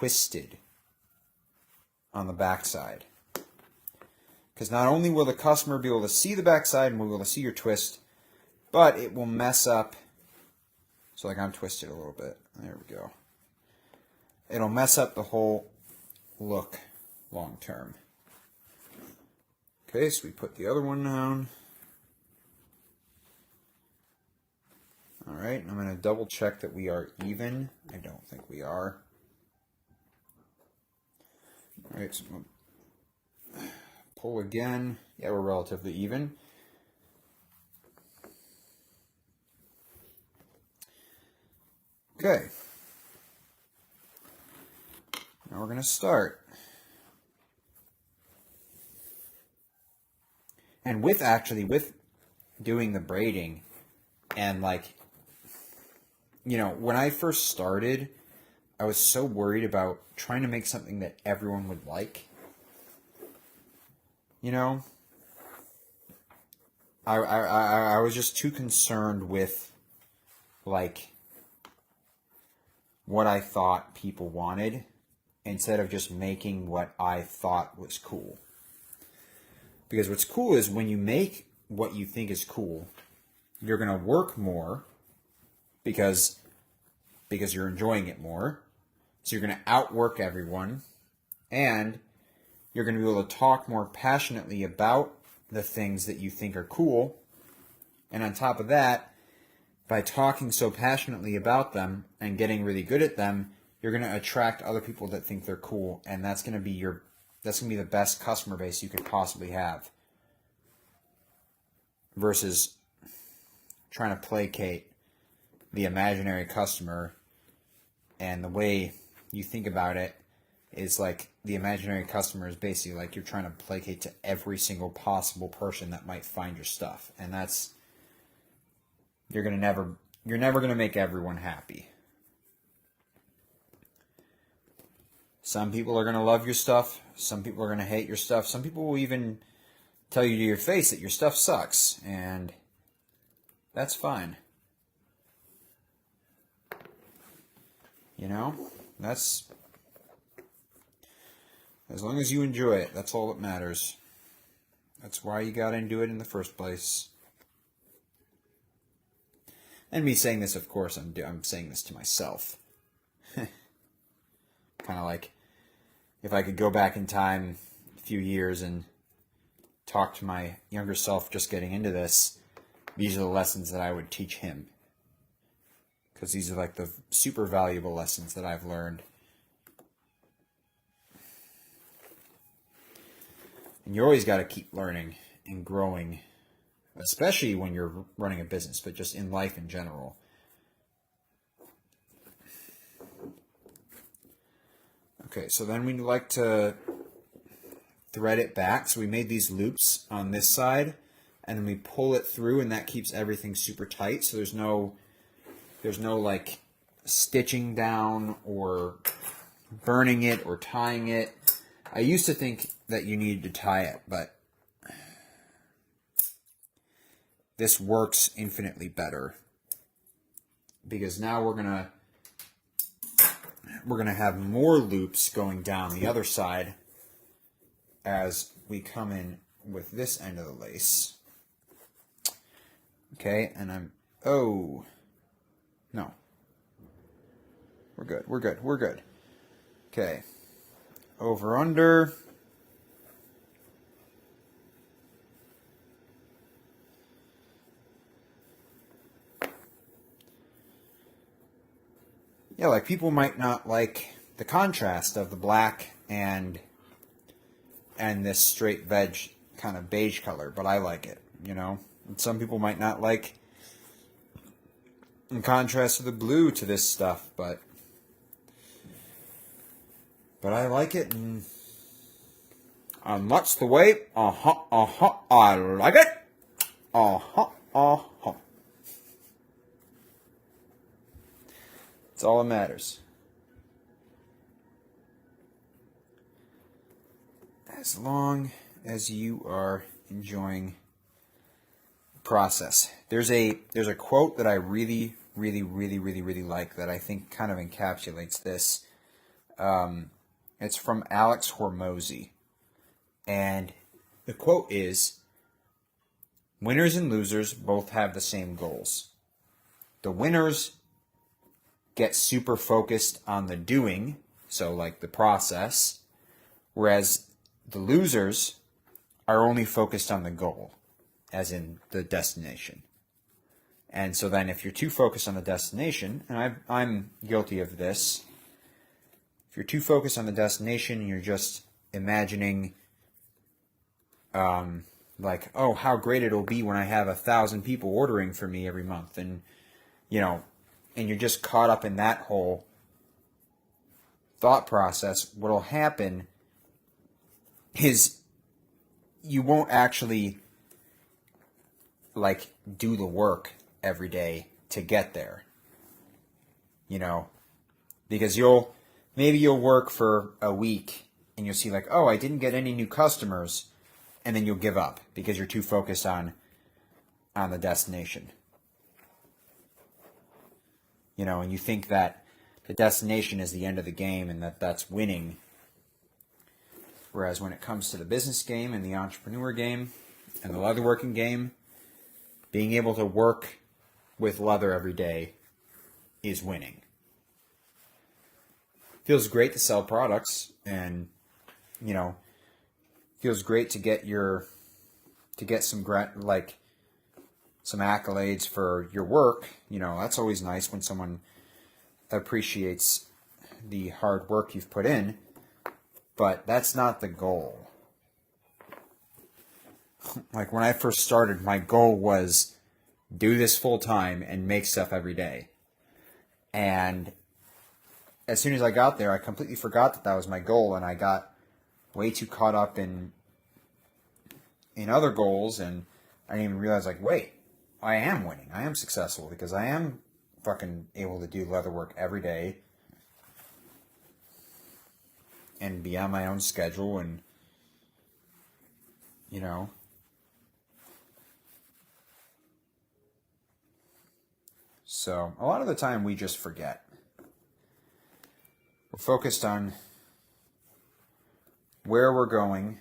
twisted on the backside. Because not only will the customer be able to see the backside and will be able to see your twist, but it will mess up. So like I'm twisted a little bit. There we go. It'll mess up the whole look long term. Okay, so we put the other one down. All right, I'm going to double check that we are even. I don't think we are. All right, so I'm going to pull again. Yeah, we're relatively even. Okay. Now we're going to start. And with doing the braiding and like, you know, when I first started, I was so worried about trying to make something that everyone would like. You know, I was just too concerned with like what I thought people wanted instead of just making what I thought was cool. Because what's cool is when you make what you think is cool, you're going to work more because you're enjoying it more. So you're going to outwork everyone, and you're going to be able to talk more passionately about the things that you think are cool. And on top of that, by talking so passionately about them and getting really good at them, you're going to attract other people that think they're cool, and that's going to be the best customer base you could possibly have. Versus trying to placate the imaginary customer, and the way you think about it is like the imaginary customer is basically like you're trying to placate to every single possible person that might find your stuff, and that's you're never going to make everyone happy. Some people are going to love your stuff. Some people are going to hate your stuff. Some people will even tell you to your face that your stuff sucks, and that's fine. You know, that's as long as you enjoy it, that's all that matters. That's why you got into it in the first place. And me saying this, of course, I'm saying this to myself. Kind of like if I could go back in time a few years and talk to my younger self just getting into this, these are the lessons that I would teach him. Because these are like the super valuable lessons that I've learned. And you always got to keep learning and growing, especially when you're running a business, but just in life in general. Okay, so then we like to thread it back. So we made these loops on this side, and then we pull it through, and that keeps everything super tight. So there's no like stitching down or burning it or tying it. I used to think that you needed to tie it, but this works infinitely better because now we're gonna have more loops going down the other side as we come in with this end of the lace. Okay, and no. We're good. Okay. Over, under. Yeah, like people might not like the contrast of the black and this straight veg kind of beige color, but I like it, you know? And some people might not like in contrast to the blue to this stuff, but I like it, and that's the way. I like it. It's all that matters. As long as you are enjoying the process. There's a quote that I really like that I think kind of encapsulates this. It's from Alex Hormozy. And the quote is, "Winners and losers both have the same goals. The winners get super focused on the doing, so like the process, whereas the losers are only focused on the goal, as in the destination." And so then if you're too focused on the destination, and I'm guilty of this, if you're too focused on the destination and you're just imagining like, oh, how great it'll be when I have 1,000 people ordering for me every month, and and you're just caught up in that whole thought process, what'll happen is you won't actually like do the work every day to get there. Because maybe you'll work for a week and you'll see like, oh, I didn't get any new customers, and then you'll give up because you're too focused on the destination. And you think that the destination is the end of the game and that's winning. Whereas when it comes to the business game and the entrepreneur game and the leatherworking game, being able to work with leather every day is winning. Feels great to sell products, and feels great to get some some accolades for your work. That's always nice when someone appreciates the hard work you've put in, but that's not the goal. Like when I first started, my goal was do this full time and make stuff every day. And as soon as I got there, I completely forgot that was my goal, and I got way too caught up in other goals, and I didn't even realize, like, wait, I am winning. I am successful because I am fucking able to do leatherwork every day and be on my own schedule, and So a lot of the time we just forget. We're focused on where we're going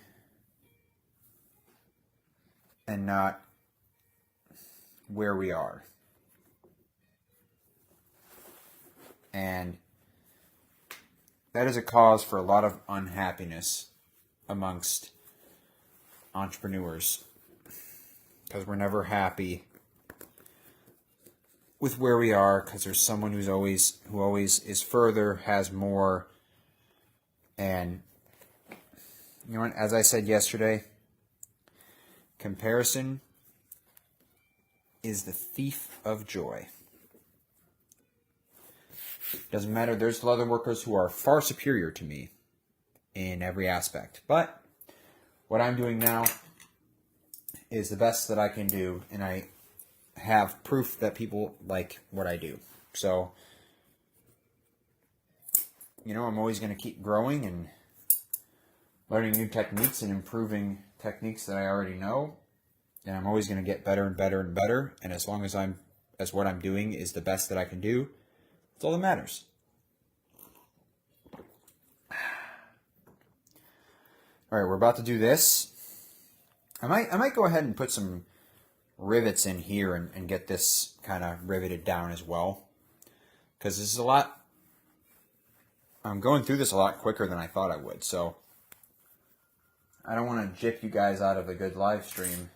and not where we are. And that is a cause for a lot of unhappiness amongst entrepreneurs, because we're never happy with where we are, because there's someone who always is further, has more. And you know what, as I said yesterday, comparison is the thief of joy. Doesn't matter, there's leatherworkers who are far superior to me in every aspect, but what I'm doing now is the best that I can do, and I have proof that people like what I do. So, I'm always going to keep growing and learning new techniques and improving techniques that I already know. And I'm always going to get better and better and better. And as long as what I'm doing is the best that I can do, that's all that matters. All right, we're about to do this. I might go ahead and put some rivets in here and get this kind of riveted down as well, because this is a lot. I'm going through this a lot quicker than I thought I would, so I don't want to jip you guys out of a good live stream.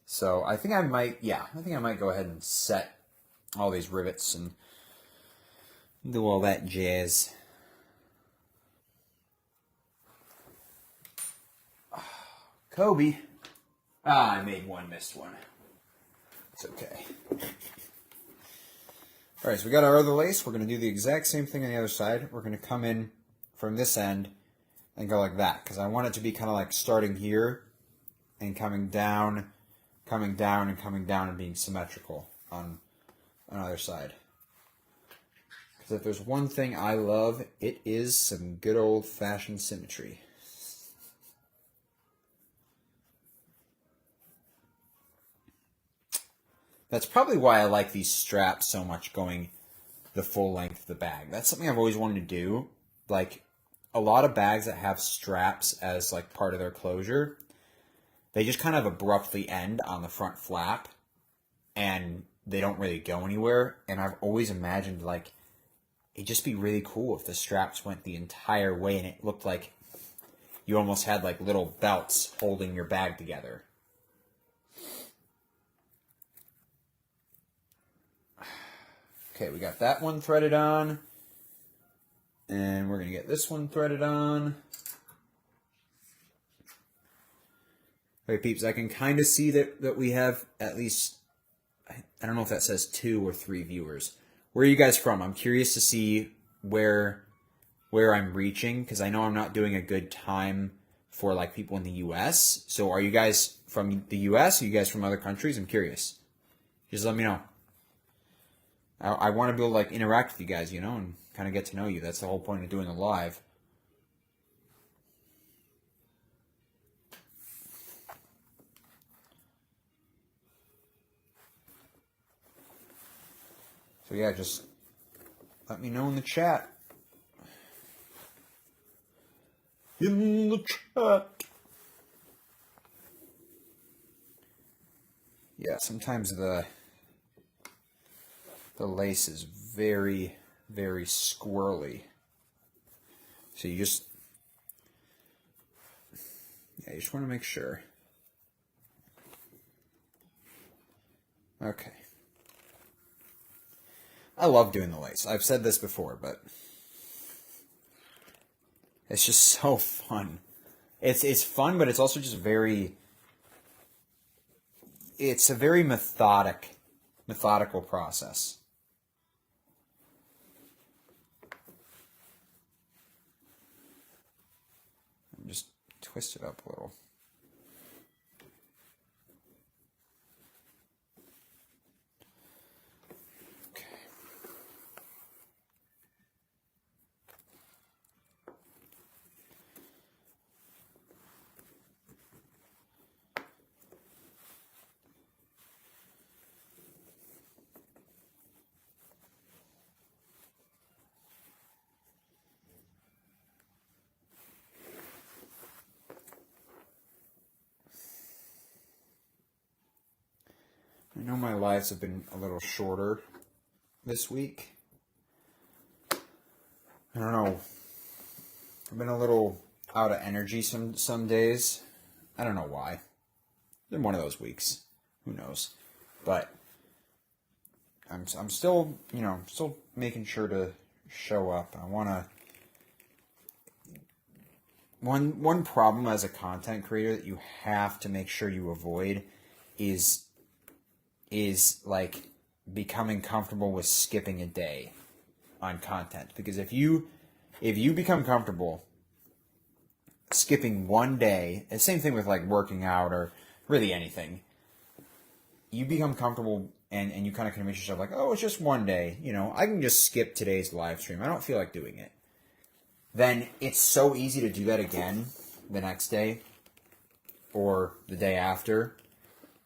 So I think I might go ahead and set all these rivets and do all that jazz. Kobe. I made one, missed one. It's okay. Alright, so we got our other lace. We're going to do the exact same thing on the other side. We're going to come in from this end and go like that, because I want it to be kind of like starting here and coming down, and coming down, and being symmetrical on either side. Because if there's one thing I love, it is some good old-fashioned symmetry. That's probably why I like these straps so much, going the full length of the bag. That's something I've always wanted to do. Like, a lot of bags that have straps as like part of their closure, they just kind of abruptly end on the front flap and they don't really go anywhere. And I've always imagined like it'd just be really cool if the straps went the entire way and it looked like you almost had like little belts holding your bag together. Okay, we got that one threaded on. And we're going to get this one threaded on. Okay, peeps, I can kind of see that we have at least, I don't know if that says 2 or 3 viewers. Where are you guys from? I'm curious to see where I'm reaching, because I know I'm not doing a good time for like people in the US. So are you guys from the US? Are you guys from other countries? I'm curious. Just let me know. I want to be able to like interact with you guys, you know, and kind of get to know you. That's the whole point of doing a live. So yeah, just let me know in the chat. In the chat. Yeah, sometimes the lace is very, very squirrely. So you just want to make sure. Okay. I love doing the lace. I've said this before, but it's just so fun. It's fun, but it's also just it's a very methodical process. Just twist it up a little. Okay. I know my lives have been a little shorter this week. I don't know. I've been a little out of energy some days. I don't know why. It's been one of those weeks. Who knows? But I'm still, still making sure to show up. I want to. One problem as a content creator that you have to make sure you avoid is like becoming comfortable with skipping a day on content. Because if you become comfortable skipping one day, and same thing with like working out or really anything, you become comfortable and you kind of convince yourself like, oh, it's just one day, I can just skip today's live stream. I don't feel like doing it. Then it's so easy to do that again the next day or the day after.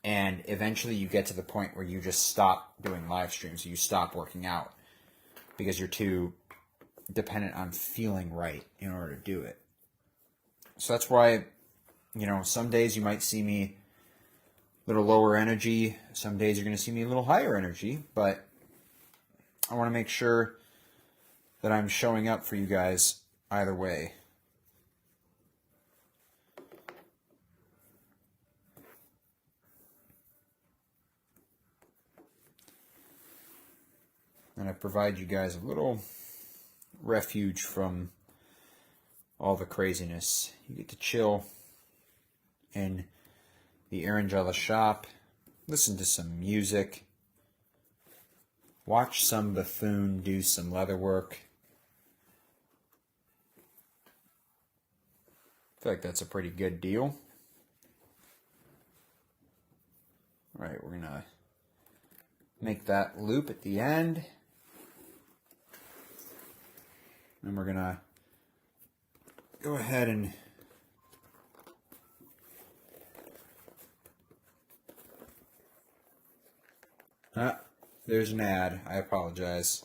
And eventually you get to the point where you just stop doing live streams. You stop working out because you're too dependent on feeling right in order to do it. So that's why, some days you might see me a little lower energy. Some days you're going to see me a little higher energy. But I want to make sure that I'm showing up for you guys either way. And I provide you guys a little refuge from all the craziness. You get to chill in the Erangella shop, listen to some music, watch some buffoon do some leather work. I feel like that's a pretty good deal. All right, we're going to make that loop at the end. And we're going to go ahead and there's an ad. I apologize.